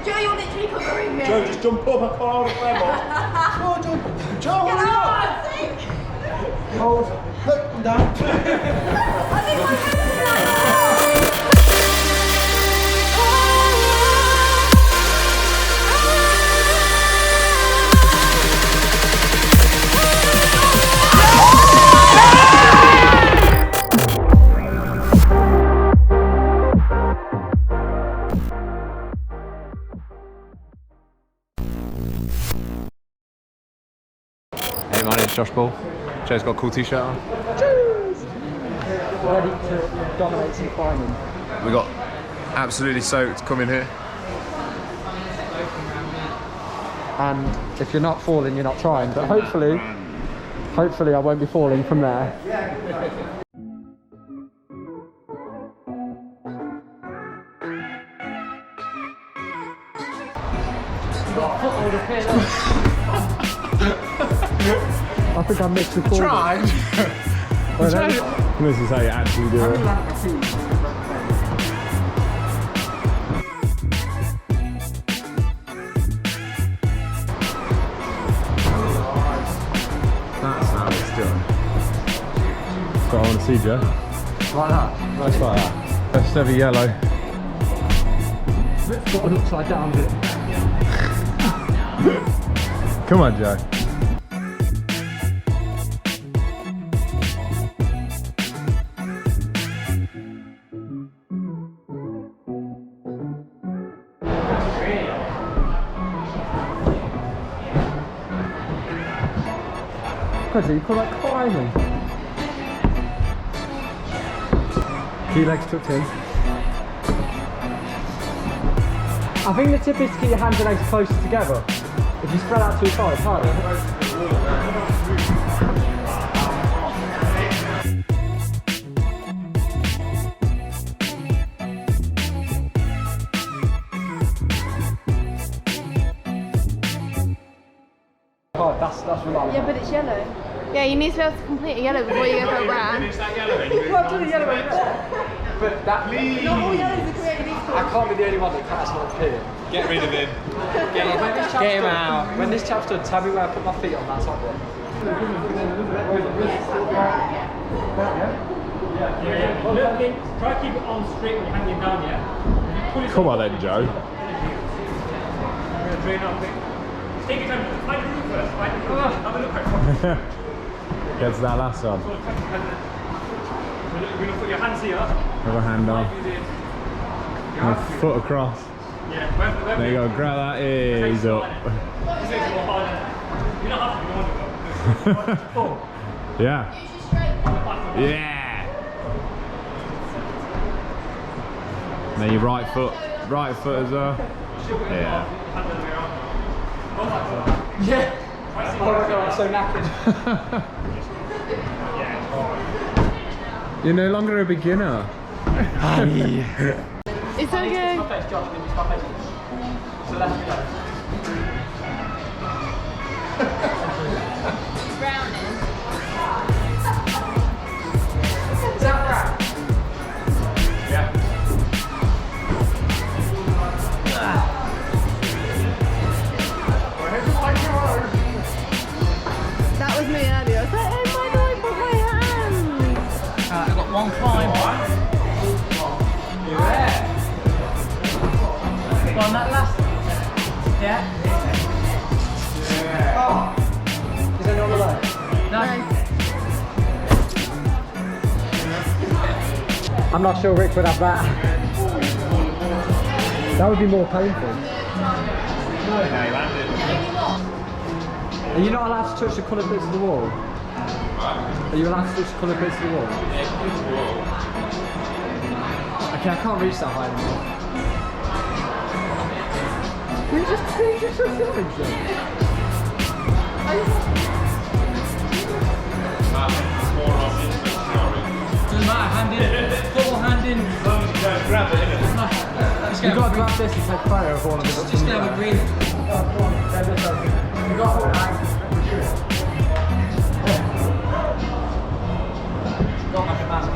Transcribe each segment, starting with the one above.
Joe, you're literally covering me. Joe, just jump up, I can't hold the frame on. Come on, Joe, hurry up! Hold. Look, I'm down. I think my Hey, my name's Josh Ball. Joe's got a cool t-shirt on. Cheers! Ready to dominate some climbing. We got absolutely soaked coming here. And if you're not falling, you're not trying. But hopefully I won't be falling from there. I think I mixed the call. Tried. This is how you actually do it. That's how it's done. So I want to see, Joe. Like that. Nice like that. Best ever yellow. Got an upside down bit. Come on, Joe. Cause you call that climbing. Key legs tucked in. I think the tip is to keep your hands and legs closer together. If you spread out too far, it's harder. Oh, that's reliable. Yeah, but it's yellow. Yeah, you need to be able to complete a yellow before you go for a brown. But that Not all yellows are created equal. I can't be the only one that can't not appear. Get rid of him. Get him out. When this chap's done, tell me where I put my feet on that top one. Look in, try to keep it on straight when you're hanging down, yeah? Come on then, Joe. I'm going to drain out quick. Take your time, find the roof first, find the roof. Have a look at it. Gets that last one. You're going to put your hands here. Have a hand on. And foot across. Yeah, There you go, grab that ease up. This is more harder. You don't have to be on it. Yeah. Yeah. Then your right foot as well. Yeah. Yeah. Oh my god, I'm so knackered. You're no longer a beginner. It's okay. My face, Josh, it's my face. So left me go. Brownie. Is that brown? Yeah. That was me earlier. I was like, oh, why do I put my hands? I've got one climb. Yeah. On that last. Yeah. Yeah. Oh. Is there no other way? No. I'm not sure Rick would have that. That would be more painful. Are you not allowed to touch the coloured bits of the wall? Are you allowed to touch the coloured bits of the wall? Okay, I can't reach that high anymore. You just filming shit. Doesn't matter, hand in, double hand in. Grab it, innit? You've got to grab this and take photo of all of it. Just gonna have a green. You got to hold hands. Got like a mask.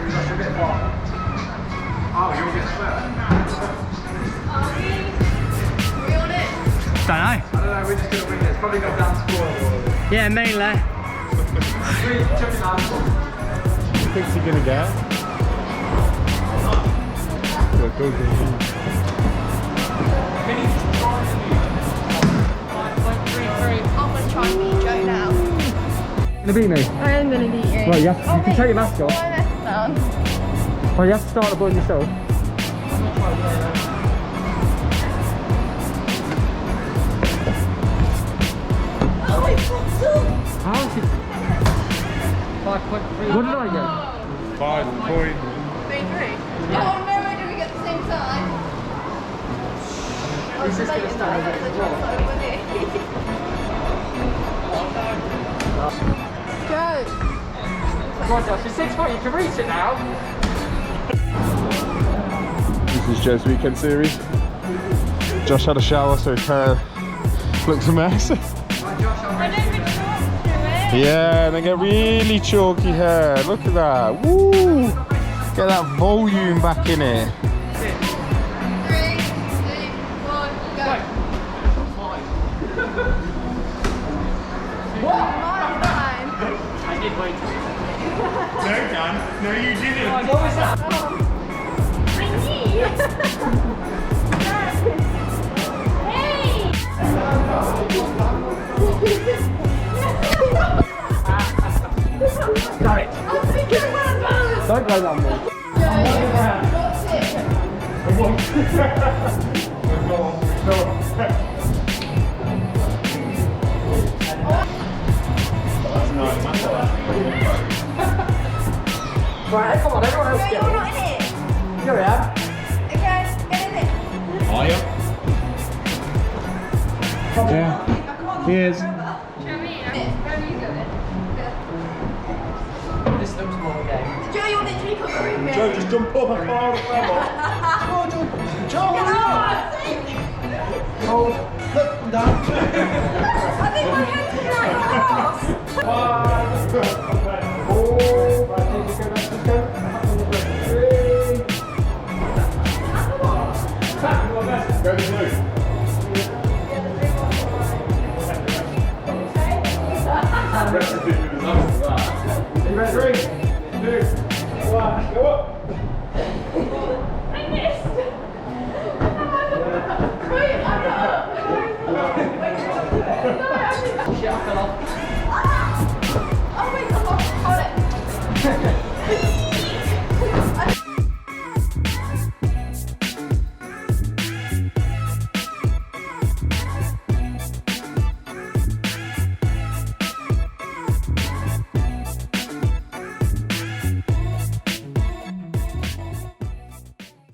That's a bit far. Oh, you'll get first. probably got dance floor. Yeah, mainly. What's he gonna get? Look, go to him. I'm gonna try and beat Joe now. Gonna beat me? I am gonna beat you. Right, you can take your mask off. My mask down. Oh, you have to start the button yourself. Oh, it's fucked up. How is it? 5.3. What did I get? 5 point. 3-3. Oh no, we're doing it at the same time. Is this gonna stand as a draw? Joe. Come on, Josh, you're 6 foot, you can reach it now. This is Joe's weekend series. Josh had a shower, so his hair looks a mess. I don't really talk to it. Yeah, and they get really chalky hair. Look at that. Woo! Get that volume back in it. 3, 2, 1, go. What? Mine's fine. I did wait. No, Dan. No, you didn't. What was that? I need. Hey! Got it. I'm thinking about that. Don't blame that on me. Joe, what's it? Right, come on, everyone else No, get you're not in it. Here we are. Okay, get in it. Are you? Yeah. He is. Where are you going? This looks more game. Joe, you're literally covering me. Joe, just jump up and fly on the table. Joe, hurry up! Hold. Look, down. I think my head's going to the Go to blue. You ready? 3, 2, 1, go up. I missed. Wait, I'm up. Shit, I fell off. Oh my god, hold it.